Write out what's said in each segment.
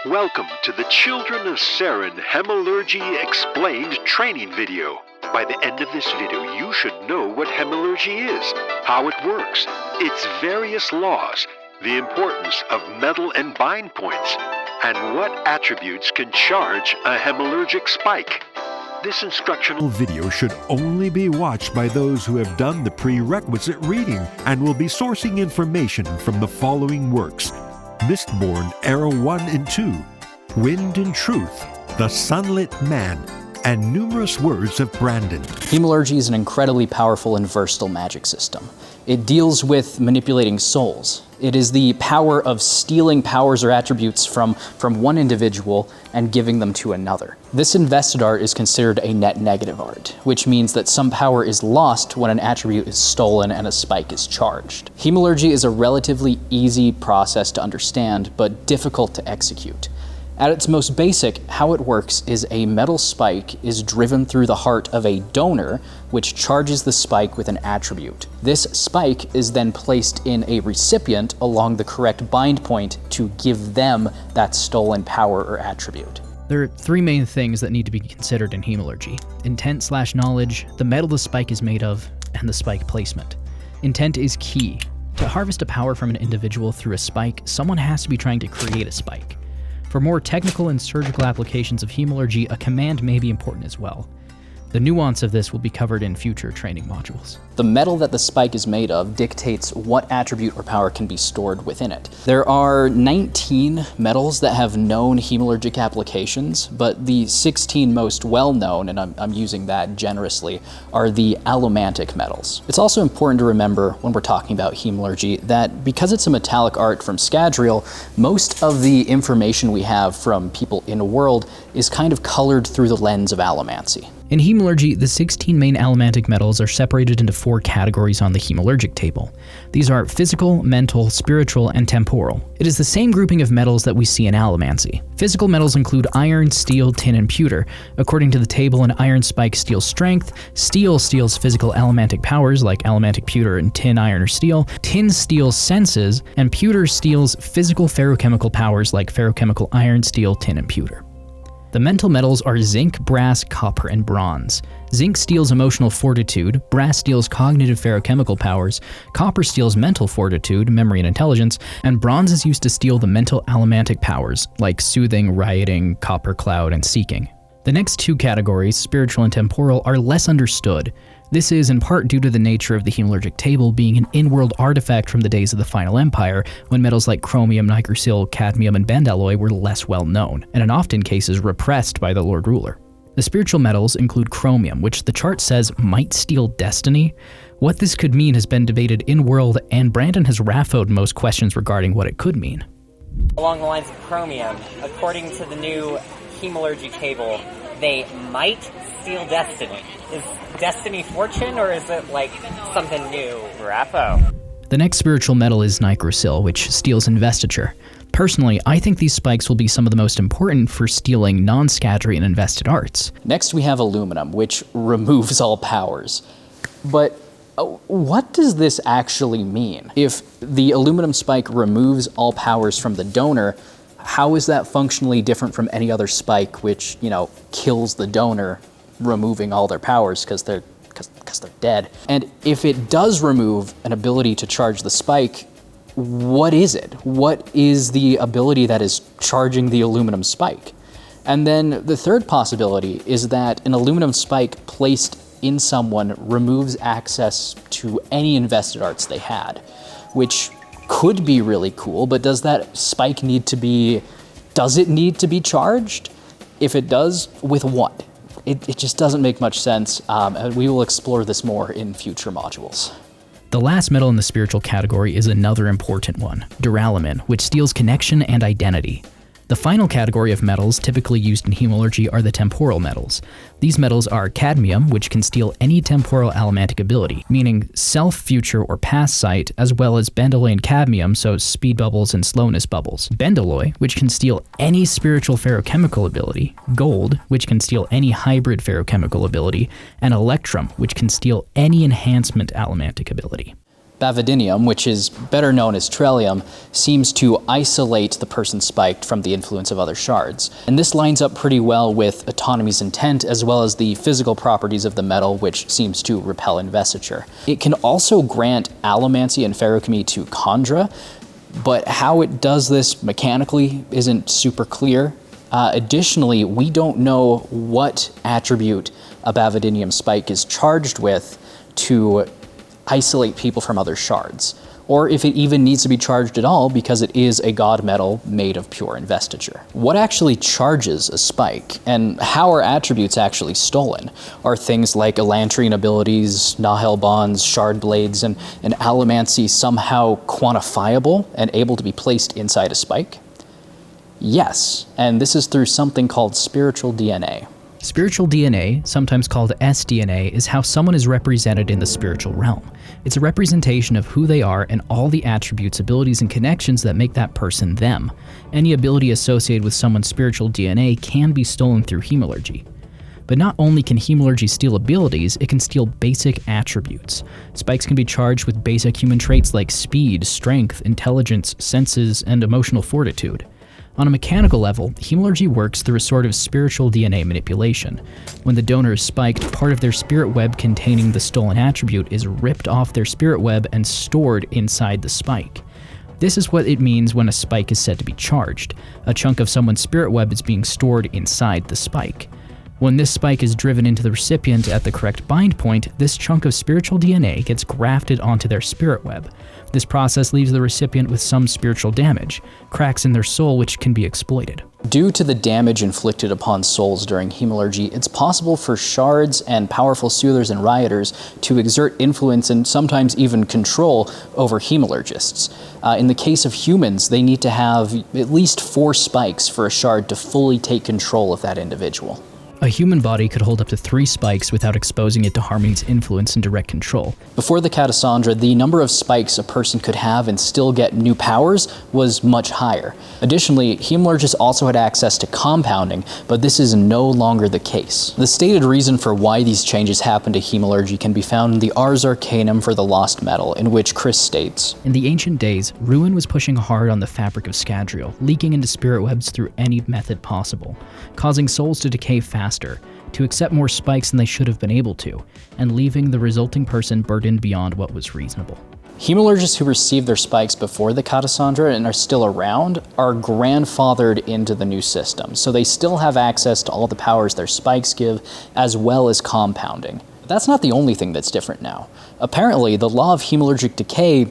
Welcome to the Children of Seran Hemalurgy Explained training video. By the end of this video, you should know what Hemalurgy is, how it works, its various laws, the importance of metal and bind points, and what attributes can charge a Hemalurgic spike. This instructional video should only be watched by those who have done the prerequisite reading and will be sourcing information from the following works: Mistborn Era 1 and 2, Wind and Truth, The Sunlit Man, and numerous words of Brandon. Hemalurgy is an incredibly powerful and versatile magic system. It deals with manipulating souls. It is the power of stealing powers or attributes from one individual and giving them to another. This invested art is considered a net negative art, which means that some power is lost when an attribute is stolen and a spike is charged. Hemalurgy is a relatively easy process to understand, but difficult to execute. At its most basic, how it works is a metal spike is driven through the heart of a donor, which charges the spike with an attribute. This spike is then placed in a recipient along the correct bind point to give them that stolen power or attribute. There are three main things that need to be considered in Hemalurgy: intent/knowledge, the metal the spike is made of, and the spike placement. Intent is key. To harvest a power from an individual through a spike, someone has to be trying to create a spike. For more technical and surgical applications of Hemalurgy, a command may be important as well. The nuance of this will be covered in future training modules. The metal that the spike is made of dictates what attribute or power can be stored within it. There are 19 metals that have known Hemalurgic applications, but the 16 most well-known, and I'm using that generously, are the allomantic metals. It's also important to remember when we're talking about Hemalurgy that because it's a metallic art from Scadrial, most of the information we have from people in a world is kind of colored through the lens of allomancy. In Hemalurgy, the 16 main allomantic metals are separated into 4 categories on the Hemalurgic table. These are physical, mental, spiritual, and temporal. It is the same grouping of metals that we see in allomancy. Physical metals include iron, steel, tin, and pewter. According to the table, an iron spike steals strength, steel steals physical allomantic powers like allomantic pewter and tin, iron, or steel, tin steals senses, and pewter steals physical ferrochemical powers like ferrochemical iron, steel, tin, and pewter. The mental metals are zinc, brass, copper, and bronze. Zinc steals emotional fortitude, brass steals cognitive ferrochemical powers, copper steals mental fortitude, memory and intelligence, and bronze is used to steal the mental allomantic powers, like soothing, rioting, copper cloud, and seeking. The next 2 categories, spiritual and temporal, are less understood. This is in part due to the nature of the Hemalurgic table being an in-world artifact from the days of the Final Empire, when metals like chromium, nicrosil, cadmium, and bendalloy were less well known, and in often cases repressed by the Lord Ruler. The spiritual metals include chromium, which the chart says might steal destiny. What this could mean has been debated in-world, and Brandon has rafoed most questions regarding what it could mean. Along the lines of chromium, according to the new Hemalurgy table, they might steal destiny. Is destiny fortune, or is it like something new? Rappo. The next spiritual metal is nicrosil, which steals investiture. Personally, I think these spikes will be some of the most important for stealing non-Scadrian invested arts. Next we have aluminum, which removes all powers. But what does this actually mean? If the aluminum spike removes all powers from the donor, how is that functionally different from any other spike which, kills the donor, removing all their powers because they're dead? And if it does remove an ability to charge the spike, what is it? What is the ability that is charging the aluminum spike? And then the third possibility is that an aluminum spike placed in someone removes access to any invested arts they had, which could be really cool, but does that spike need to be charged? If it does, with what? It just doesn't make much sense, and we will explore this more in future modules. The last metal in the spiritual category is another important one, duralumin, which steals connection and identity. The final category of metals typically used in Hemalurgy are the temporal metals. These metals are cadmium, which can steal any temporal allomantic ability, meaning self, future, or past sight, as well as bendalloy and cadmium, so speed bubbles and slowness bubbles. Bendalloy, which can steal any spiritual ferrochemical ability. Gold, which can steal any hybrid ferrochemical ability. And electrum, which can steal any enhancement allomantic ability. Bavadinium, which is better known as Trellium, seems to isolate the person spiked from the influence of other shards. And this lines up pretty well with Autonomy's intent, as well as the physical properties of the metal, which seems to repel investiture. It can also grant allomancy and feruchemy to Khandra, but how it does this mechanically isn't super clear. Additionally, we don't know what attribute a Bavadinium spike is charged with to isolate people from other shards, or if it even needs to be charged at all because it is a god metal made of pure investiture. What actually charges a spike, and how are attributes actually stolen? Are things like Elantrian abilities, Nahel bonds, shard blades, and allomancy somehow quantifiable and able to be placed inside a spike? Yes, and this is through something called spiritual DNA. Spiritual DNA, sometimes called SDNA, is how someone is represented in the spiritual realm. It's a representation of who they are and all the attributes, abilities, and connections that make that person them. Any ability associated with someone's spiritual DNA can be stolen through Hemalurgy. But not only can Hemalurgy steal abilities, it can steal basic attributes. Spikes can be charged with basic human traits like speed, strength, intelligence, senses, and emotional fortitude. On a mechanical level, Hemalurgy works through a sort of spiritual DNA manipulation. When the donor is spiked, part of their spirit web containing the stolen attribute is ripped off their spirit web and stored inside the spike. This is what it means when a spike is said to be charged. A chunk of someone's spirit web is being stored inside the spike. When this spike is driven into the recipient at the correct bind point, this chunk of spiritual DNA gets grafted onto their spirit web. This process leaves the recipient with some spiritual damage, cracks in their soul which can be exploited. Due to the damage inflicted upon souls during Hemalurgy, it's possible for shards and powerful soothers and rioters to exert influence and sometimes even control over Hemalurgists. In the case of humans, they need to have at least 4 spikes for a shard to fully take control of that individual. A human body could hold up to 3 spikes without exposing it to Harmony's influence and direct control. Before the Catasandra, the number of spikes a person could have and still get new powers was much higher. Additionally, Hemalurgists also had access to compounding, but this is no longer the case. The stated reason for why these changes happened to Hemalurgy can be found in the Ars Arcanum for the Lost Metal, in which Chris states, "In the ancient days, Ruin was pushing hard on the fabric of Scadrial, leaking into spirit webs through any method possible, causing souls to decay faster, to accept more spikes than they should have been able to, and leaving the resulting person burdened beyond what was reasonable." Hemalurgists who received their spikes before the Catasandra and are still around are grandfathered into the new system, so they still have access to all the powers their spikes give, as well as compounding. But that's not the only thing that's different now. Apparently, the law of Hemalurgic decay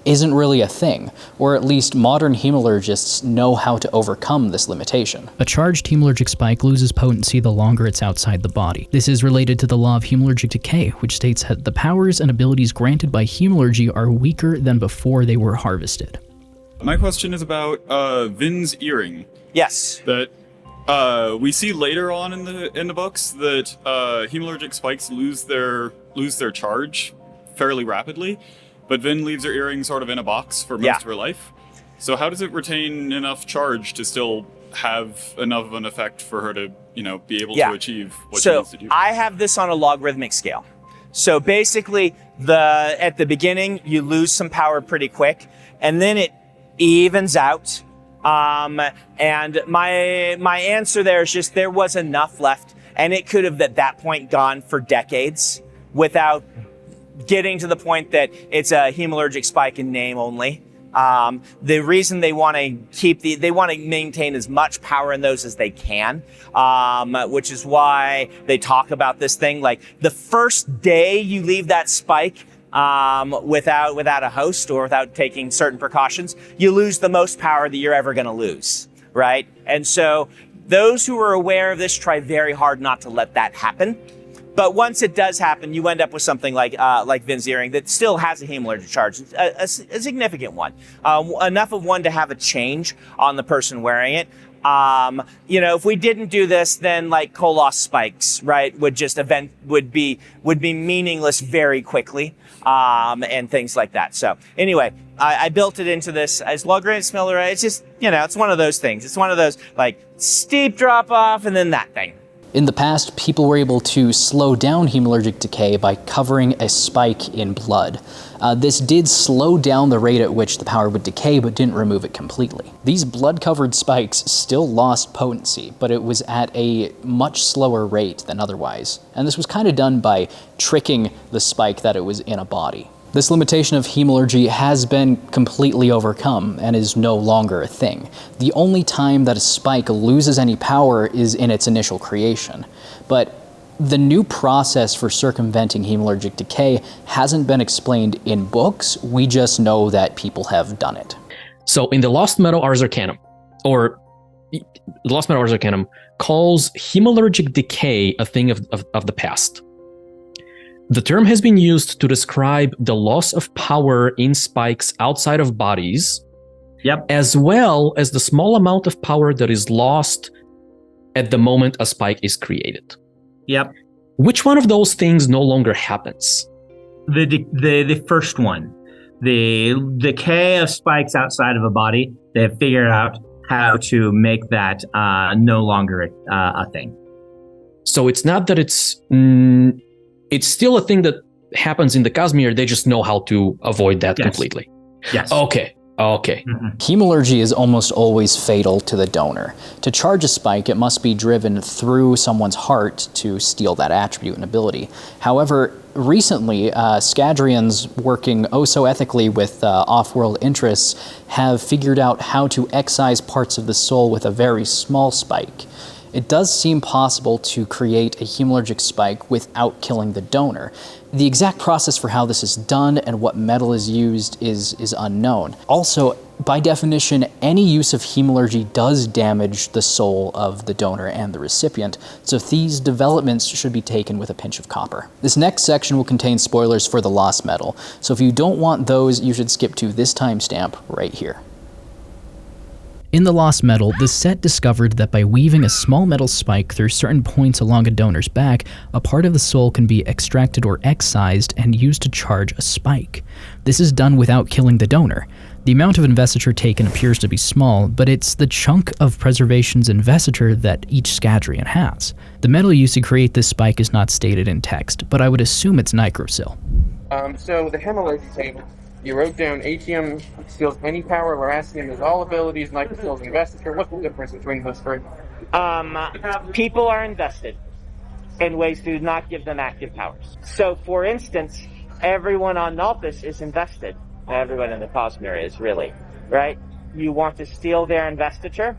isn't really a thing, or at least modern Hemalurgists know how to overcome this limitation. A charged Hemalurgic spike loses potency the longer it's outside the body. This is related to the law of Hemalurgic decay, which states that the powers and abilities granted by Hemalurgy are weaker than before they were harvested. My question is about Vin's earring. Yes. That we see later on in the books that Hemalurgic spikes lose their charge fairly rapidly. But Vin leaves her earring sort of in a box for most of her life. So how does it retain enough charge to still have enough of an effect for her to, be able to achieve what she needs to do? So I have this on a logarithmic scale. So basically, at the beginning, you lose some power pretty quick, and then it evens out. And my answer there is just there was enough left, and it could have at that point gone for decades without getting to the point that it's a Hemalurgic spike in name only. The reason they want to they want to maintain as much power in those as they can, which is why they talk about this thing. Like the first day you leave that spike without a host or without taking certain precautions, you lose the most power that you're ever going to lose, right? And so those who are aware of this try very hard not to let that happen. But once it does happen, you end up with something like Vin's earring that still has a Hemalurgic charge, a significant one, enough of one to have a change on the person wearing it. If we didn't do this, then like Koloss spikes, right, would be meaningless very quickly, and things like that. So anyway, I built it into this as logarithmic similar. It's just it's one of those things. It's one of those like steep drop off and then that thing. In the past, people were able to slow down Hemalurgic decay by covering a spike in blood. This did slow down the rate at which the power would decay, but didn't remove it completely. These blood-covered spikes still lost potency, but it was at a much slower rate than otherwise. And this was kind of done by tricking the spike that it was in a body. This limitation of Hemalurgy has been completely overcome and is no longer a thing. The only time that a spike loses any power is in its initial creation. But the new process for circumventing Hemalurgic decay hasn't been explained in books, we just know that people have done it. So in the Lost Metal Ars Arcanum, or the Lost Metal Ars Arcanum calls Hemalurgic decay a thing of the past. The term has been used to describe the loss of power in spikes outside of bodies, as well as the small amount of power that is lost at the moment a spike is created. Which one of those things no longer happens? The first one. The decay of spikes outside of a body, they've figured out how to make that no longer a thing. So it's not that it's still a thing that happens in the Cosmere, they just know how to avoid that completely. Yes. Okay. Hemalurgy is almost always fatal to the donor. To charge a spike, it must be driven through someone's heart to steal that attribute and ability. However, recently, Scadrians working oh so ethically with off-world interests have figured out how to excise parts of the soul with a very small spike. It does seem possible to create a Hemalurgic spike without killing the donor. The exact process for how this is done and what metal is used is unknown. Also, by definition, any use of Hemalurgy does damage the soul of the donor and the recipient, so these developments should be taken with a pinch of copper. This next section will contain spoilers for the Lost Metal, so if you don't want those, you should skip to this timestamp right here. In the Lost Metal, the set discovered that by weaving a small metal spike through certain points along a donor's back, a part of the soul can be extracted or excised and used to charge a spike. This is done without killing the donor. The amount of investiture taken appears to be small, but it's the chunk of Preservation's investiture that each Scadrian has. The metal used to create this spike is not stated in text, but I would assume it's Nicrosil. So the Hemalurgy table. You wrote down ATM steals any power, Veracinium is all abilities, Nike steals investiture. What's the difference between those three? People are invested in ways to not give them active powers. So, for instance, everyone on Nalthis is invested. Everyone in the Cosmere is, really, right? You want to steal their investiture,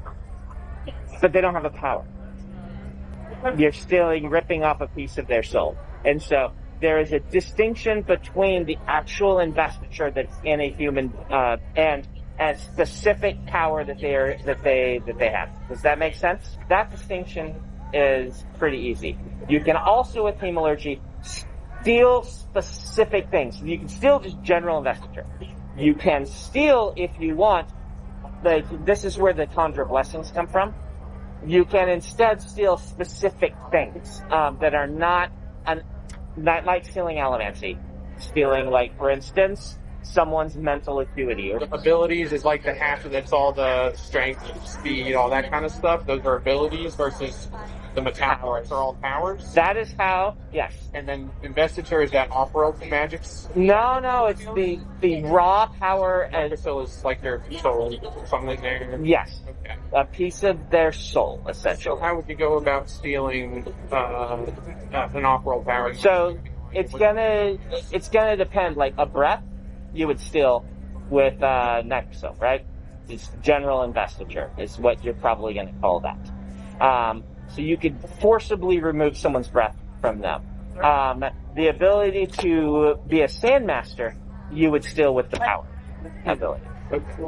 but they don't have a power. You're stealing, ripping off a piece of their soul. And so there is a distinction between the actual investiture that's in a human and a specific power that they have. Does that make sense? That distinction is pretty easy. You can also, with Hemalurgy, steal specific things. You can steal just general investiture. You can steal, if you want, this is where the Tundra blessings come from. You can instead steal specific things that are not like stealing allomancy. Stealing, like, for instance, someone's mental acuity. The abilities is like the half that's all the strength, speed, all that kind of stuff. Those are abilities versus the metallics are all powers. That is how, yes. And then investiture is that off-world magics? No, it's the raw power and... So it's like their soul, something there? Yes. Okay. A piece of their soul, essentially. So how would you go about stealing an off-world power? So it's gonna depend. Like a breath, you would steal with Nicrosil, right? It's general investiture is what you're probably gonna call that. So you could forcibly remove someone's breath from them. The ability to be a Sandmaster, you would steal with the power ability.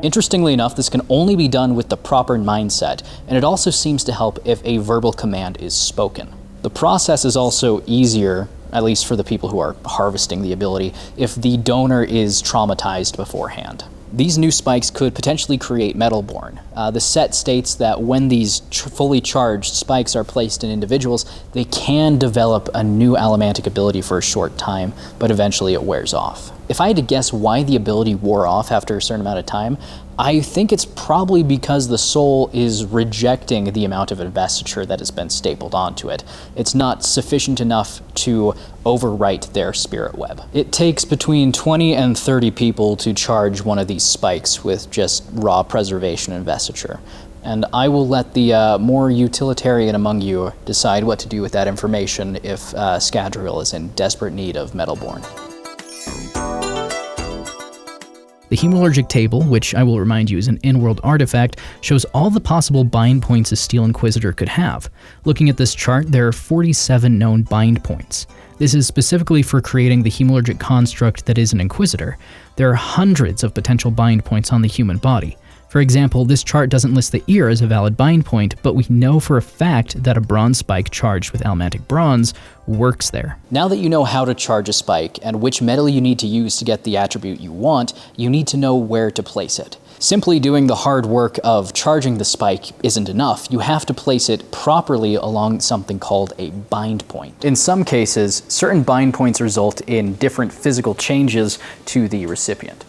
Interestingly enough, this can only be done with the proper mindset, and it also seems to help if a verbal command is spoken. The process is also easier, at least for the people who are harvesting the ability, if the donor is traumatized beforehand. These new spikes could potentially create Metalborn. The set states that when these fully charged spikes are placed in individuals, they can develop a new allomantic ability for a short time, but eventually it wears off. If I had to guess why the ability wore off after a certain amount of time, I think it's probably because the soul is rejecting the amount of investiture that has been stapled onto it. It's not sufficient enough to overwrite their spirit web. It takes between 20 and 30 people to charge one of these spikes with just raw preservation investiture. And I will let the more utilitarian among you decide what to do with that information if Scadrial is in desperate need of Metalborn. The Hemalurgic table, which I will remind you is an in-world artifact, shows all the possible bind points a Steel Inquisitor could have. Looking at this chart, there are 47 known bind points. This is specifically for creating the Hemalurgic construct that is an Inquisitor. There are hundreds of potential bind points on the human body. For example, this chart doesn't list the ear as a valid bind point, but we know for a fact that a bronze spike charged with Almantic bronze works there. Now that you know how to charge a spike and which metal you need to use to get the attribute you want, you need to know where to place it. Simply doing the hard work of charging the spike isn't enough. You have to place it properly along something called a bind point. In some cases, certain bind points result in different physical changes to the recipient.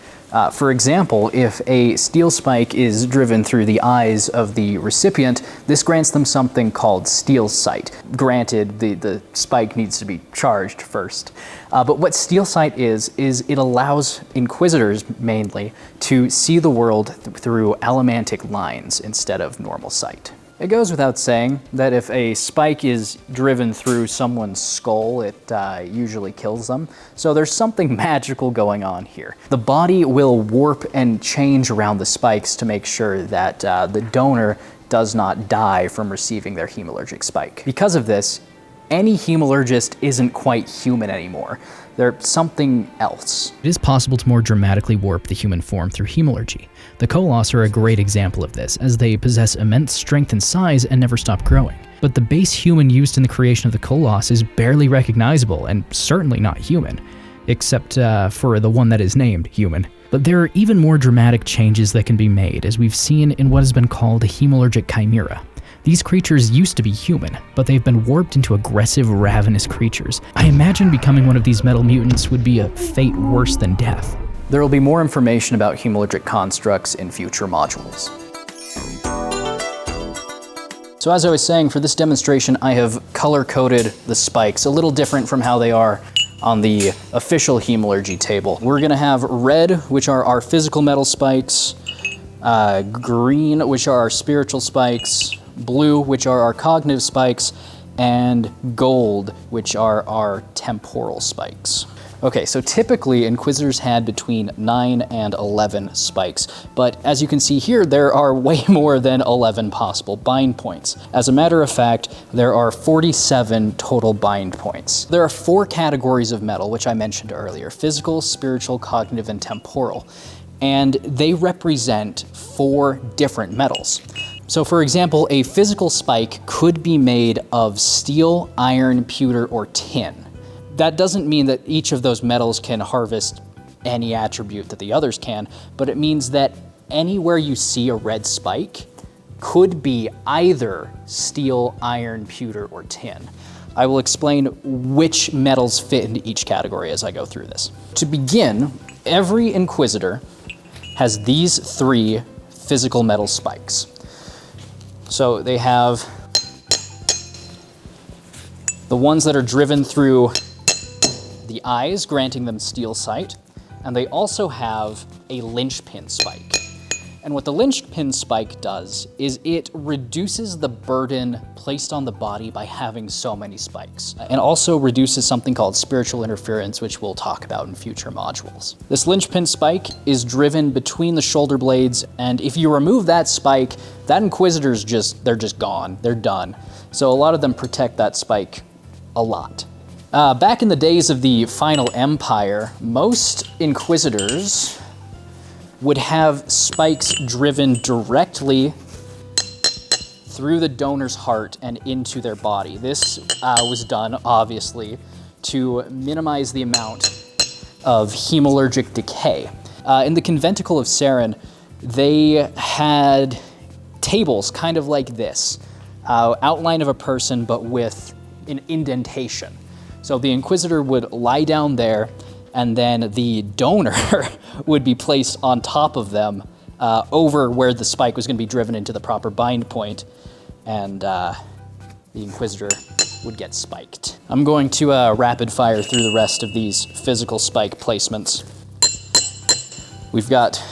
For example, if a steel spike is driven through the eyes of the recipient, this grants them something called steel sight. Granted, the spike needs to be charged first. But what steel sight is it allows Inquisitors, mainly, to see the world through allomantic lines instead of normal sight. It goes without saying that if a spike is driven through someone's skull, it usually kills them. So there's something magical going on here. The body will warp and change around the spikes to make sure that the donor does not die from receiving their Hemalurgic spike. Because of this, any Hemalurgist isn't quite human anymore. They're something else. It is possible to more dramatically warp the human form through Hemalurgy. The Koloss are a great example of this, as they possess immense strength and size and never stop growing. But the base human used in the creation of the Koloss is barely recognizable and certainly not human, except for the one that is named human. But there are even more dramatic changes that can be made, as we've seen in what has been called a Hemalurgic Chimera. These creatures used to be human, but they've been warped into aggressive, ravenous creatures. I imagine becoming one of these metal mutants would be a fate worse than death. There will be more information about Hemalurgic constructs in future modules. So as I was saying, for this demonstration, I have color-coded the spikes, a little different from how they are on the official Hemalurgy table. We're gonna have red, which are our physical metal spikes, green, which are our spiritual spikes, blue, which are our cognitive spikes, and gold, which are our temporal spikes. Okay, so typically Inquisitors had between 9 and 11 spikes, but as you can see here, there are way more than 11 possible bind points. As a matter of fact, there are 47 total bind points. There are 4 categories of metal, which I mentioned earlier: physical, spiritual, cognitive, and temporal. And they represent 4 different metals. So for example, a physical spike could be made of steel, iron, pewter, or tin. That doesn't mean that each of those metals can harvest any attribute that the others can, but it means that anywhere you see a red spike could be either steel, iron, pewter, or tin. I will explain which metals fit into each category as I go through this. To begin, every Inquisitor has these 3 physical metal spikes. So they have the ones that are driven through the eyes, granting them steel sight, and they also have a linchpin spike. And what the linchpin spike does is it reduces the burden placed on the body by having so many spikes, and also reduces something called spiritual interference, which we'll talk about in future modules. This linchpin spike is driven between the shoulder blades, and if you remove that spike, that Inquisitor's they're just gone, they're done. So a lot of them protect that spike a lot. Back in the days of the Final Empire, most Inquisitors would have spikes driven directly through the donor's heart and into their body. This was done, obviously, to minimize the amount of Hemalurgic decay. In the Conventicle of Seran, they had tables kind of like this, outline of a person but with an indentation. So the Inquisitor would lie down there, and then the donor would be placed on top of them over where the spike was going to be driven into the proper bind point, and the Inquisitor would get spiked. I'm going to rapid fire through the rest of these physical spike placements. We've got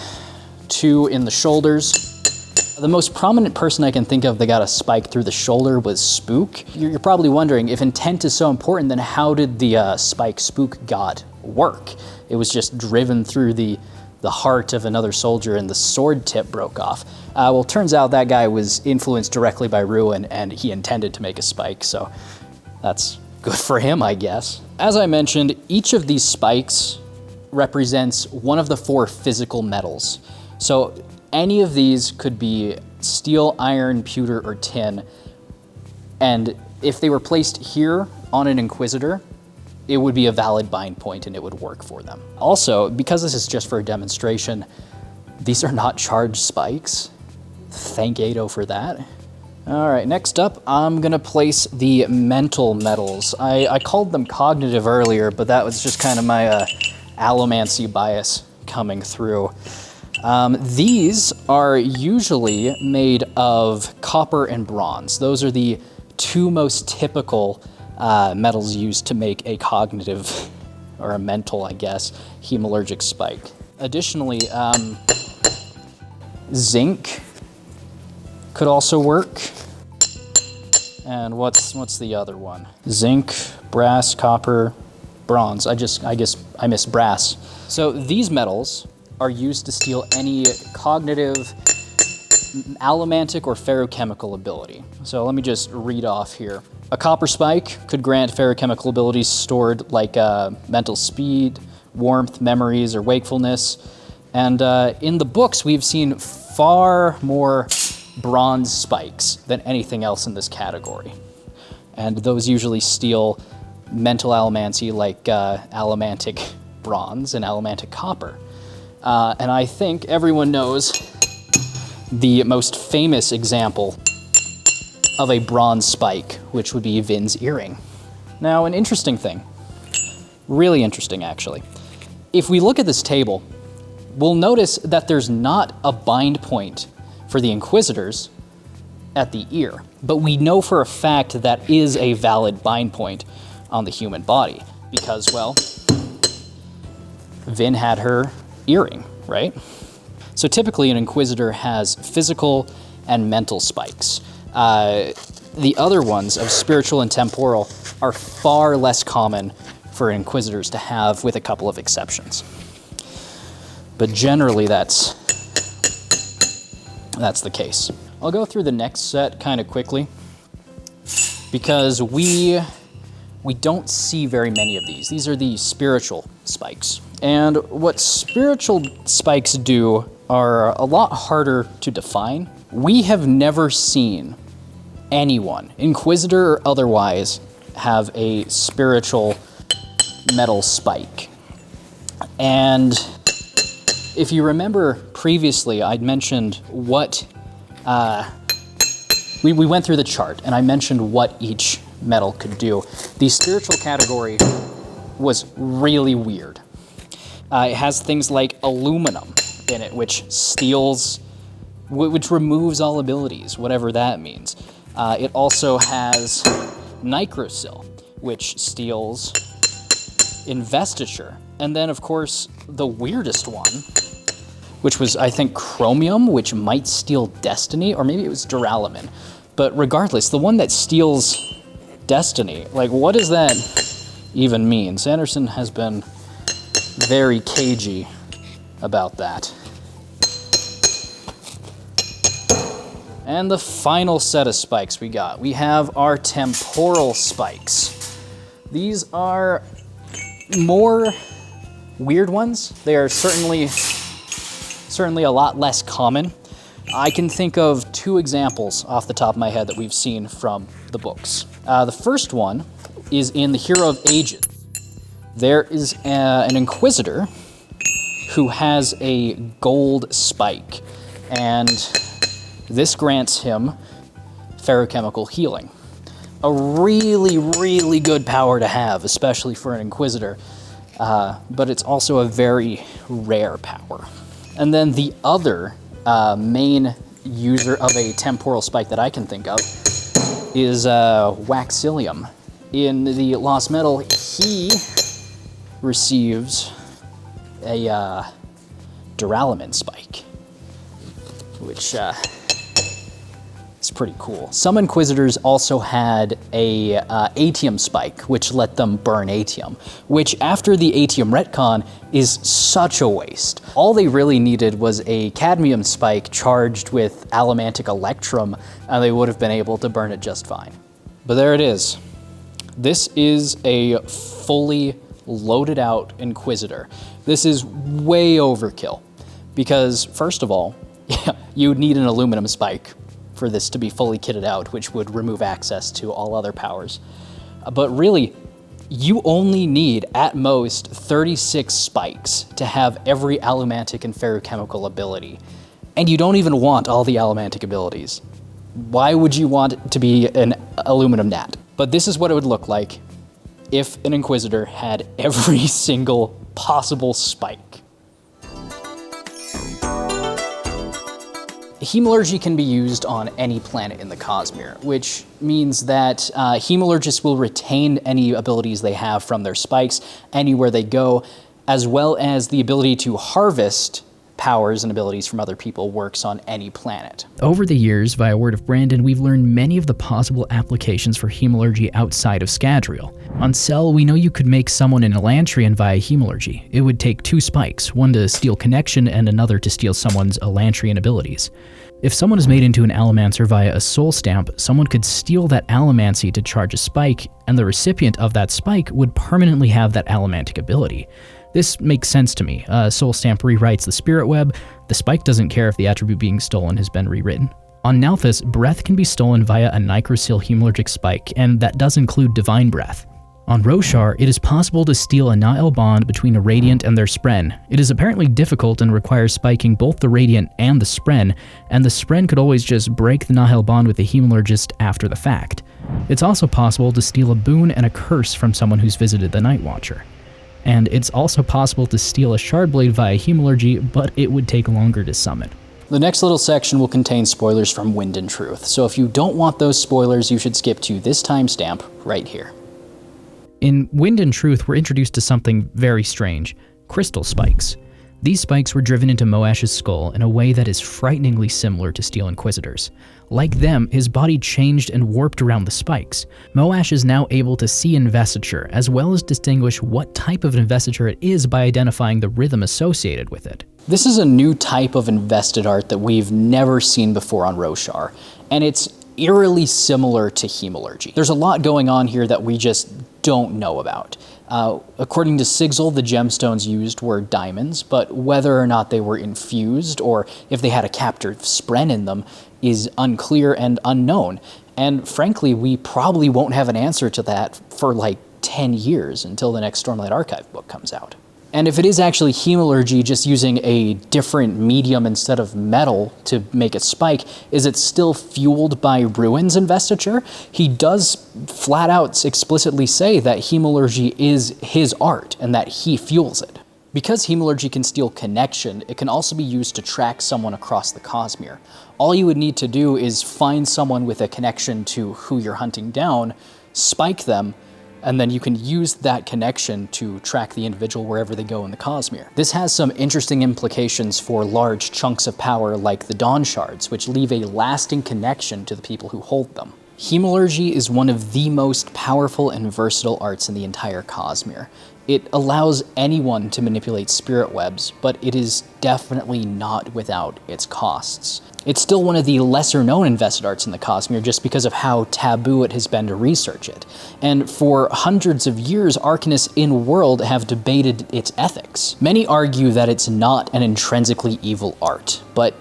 2 in the shoulders. The most prominent person I can think of that got a spike through the shoulder was Spook. You're probably wondering, if intent is so important, then how did the spike Spook got work? It was just driven through the heart of another soldier and the sword tip broke off. Well, turns out that guy was influenced directly by Ruin and he intended to make a spike, so that's good for him, I guess. As I mentioned, each of these spikes represents one of the 4 physical metals. So any of these could be steel, iron, pewter, or tin, and if they were placed here on an Inquisitor, it would be a valid bind point and it would work for them. Also, because this is just for a demonstration, these are not charged spikes. Thank Ado for that. All right, next up, I'm gonna place the mental metals. I called them cognitive earlier, but that was just kind of my allomancy bias coming through. These are usually made of copper and bronze. Those are the 2 most typical metals used to make a cognitive, or a mental, I guess, Hemalurgic spike. Additionally, zinc could also work. And what's the other one? Zinc, brass, copper, bronze. I guess I missed brass. So these metals are used to steal any cognitive, allomantic, or ferrochemical ability. So let me just read off here. A copper spike could grant ferrochemical abilities stored like mental speed, warmth, memories, or wakefulness. And in the books, we've seen far more bronze spikes than anything else in this category. And those usually steal mental allomancy like allomantic bronze and allomantic copper. And I think everyone knows the most famous example of a bronze spike, which would be Vin's earring. Now, an interesting thing, really interesting actually. If we look at this table, we'll notice that there's not a bind point for the Inquisitors at the ear, but we know for a fact that is a valid bind point on the human body because, well, Vin had her earring, right? So typically an Inquisitor has physical and mental spikes. The other ones of spiritual and temporal are far less common for Inquisitors to have, with a couple of exceptions. But generally that's the case. I'll go through the next set kind of quickly because we don't see very many of these. These are the spiritual spikes. And what spiritual spikes do are a lot harder to define. We have never seen anyone, Inquisitor or otherwise, have a spiritual metal spike. And if you remember previously, I'd mentioned what, we went through the chart and I mentioned what each metal could do. The spiritual category was really weird. It has things like aluminum in it, which steals, which removes all abilities, whatever that means. It also has Nigrosil, which steals Investiture. And then, of course, the weirdest one, which was, I think, Chromium, which might steal Destiny, or maybe it was Duralumin. But regardless, the one that steals Destiny, like, what does that even mean? Sanderson has been very cagey about that. And the final set of spikes we got. We have our temporal spikes. These are more weird ones. They are certainly a lot less common. I can think of 2 examples off the top of my head that we've seen from the books. The first one is in the Hero of Ages. There is an Inquisitor who has a gold spike, and this grants him ferrochemical healing. A really, really good power to have, especially for an Inquisitor, but it's also a very rare power. And then the other main user of a temporal spike that I can think of is Waxilium. In the Lost Metal, he receives a duralumin spike, which is pretty cool. Some Inquisitors also had a atium spike, which let them burn atium, which after the atium retcon is such a waste. All they really needed was a cadmium spike charged with allomantic electrum, and they would have been able to burn it just fine. But there it is. This is a fully loaded out Inquisitor. This is way overkill because, first of all, you would need an aluminum spike for this to be fully kitted out, which would remove access to all other powers. But really, you only need, at most, 36 spikes to have every allomantic and ferrochemical ability. And you don't even want all the allomantic abilities. Why would you want it to be an aluminum gnat? But this is what it would look like if an Inquisitor had every single possible spike. Hemalurgy can be used on any planet in the Cosmere, which means that Hemalurgists will retain any abilities they have from their spikes anywhere they go, as well as the ability to harvest powers and abilities from other people works on any planet. Over the years, via word of Brandon, we've learned many of the possible applications for Hemalurgy outside of Scadrial. On Cell, we know you could make someone an Elantrian via Hemalurgy. It would take 2 spikes, one to steal connection and another to steal someone's Elantrian abilities. If someone is made into an Allomancer via a soul stamp, someone could steal that allomancy to charge a spike, and the recipient of that spike would permanently have that allomantic ability. This makes sense to me. Soul Stamp rewrites the spirit web. The spike doesn't care if the attribute being stolen has been rewritten. On Nalthis, breath can be stolen via a Necrosil Hemalurgic spike, and that does include Divine Breath. On Roshar, it is possible to steal a Na'el bond between a Radiant and their Spren. It is apparently difficult and requires spiking both the Radiant and the Spren, and the Spren could always just break the Na'el bond with the Hemalurgist after the fact. It's also possible to steal a boon and a curse from someone who's visited the Night Watcher. And it's also possible to steal a Shardblade via Hemalurgy, but it would take longer to summon. The next little section will contain spoilers from Wind and Truth, so if you don't want those spoilers, you should skip to this timestamp right here. In Wind and Truth, we're introduced to something very strange: crystal spikes. These spikes were driven into Moash's skull in a way that is frighteningly similar to Steel Inquisitors. Like them, his body changed and warped around the spikes. Moash is now able to see investiture, as well as distinguish what type of investiture it is by identifying the rhythm associated with it. This is a new type of invested art that we've never seen before on Roshar, and it's eerily similar to Hemalurgy. There's a lot going on here that we just don't know about. According to Sigil, the gemstones used were diamonds, but whether or not they were infused or if they had a captive spren in them is unclear and unknown. And frankly, we probably won't have an answer to that for like 10 years until the next Stormlight Archive book comes out. And if it is actually Hemalurgy just using a different medium instead of metal to make it spike, is it still fueled by Ruin's investiture? He does flat out explicitly say that Hemalurgy is his art and that he fuels it. Because Hemalurgy can steal connection, it can also be used to track someone across the Cosmere. All you would need to do is find someone with a connection to who you're hunting down, spike them, and then you can use that connection to track the individual wherever they go in the Cosmere. This has some interesting implications for large chunks of power like the Dawn Shards, which leave a lasting connection to the people who hold them. Hemalurgy is one of the most powerful and versatile arts in the entire Cosmere. It allows anyone to manipulate spirit webs, but it is definitely not without its costs. It's still one of the lesser known invested arts in the Cosmere just because of how taboo it has been to research it. And for hundreds of years, arcanists in world have debated its ethics. Many argue that it's not an intrinsically evil art, but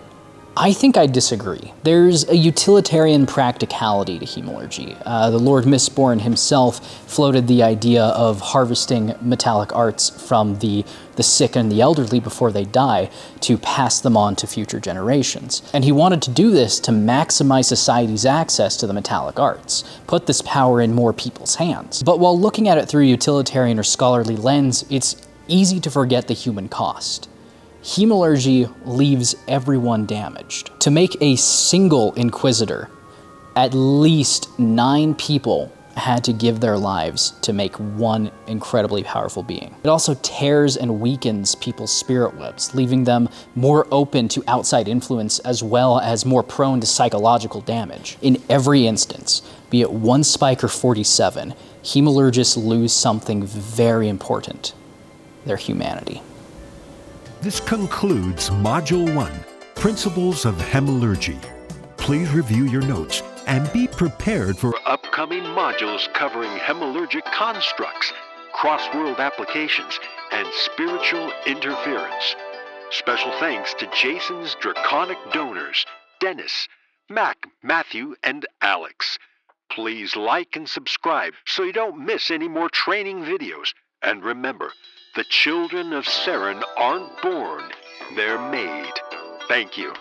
I think I disagree. There's a utilitarian practicality to Hemalurgy. The Lord Mistborn himself floated the idea of harvesting metallic arts from the sick and the elderly before they die to pass them on to future generations. And he wanted to do this to maximize society's access to the metallic arts, put this power in more people's hands. But while looking at it through a utilitarian or scholarly lens, it's easy to forget the human cost. Hemalurgy leaves everyone damaged. To make a single Inquisitor, at least 9 people had to give their lives to make one incredibly powerful being. It also tears and weakens people's spirit webs, leaving them more open to outside influence as well as more prone to psychological damage. In every instance, be it 1 spike or 47, Hemalurgists lose something very important: their humanity. This concludes Module 1, Principles of Hemalurgy. Please review your notes and be prepared for upcoming modules covering Hemalurgic constructs, cross-world applications, and spiritual interference. Special thanks to Jason's draconic donors, Dennis, Mac, Matthew, and Alex. Please like and subscribe so you don't miss any more training videos. And remember, the Children of Seran aren't born, they're made. Thank you.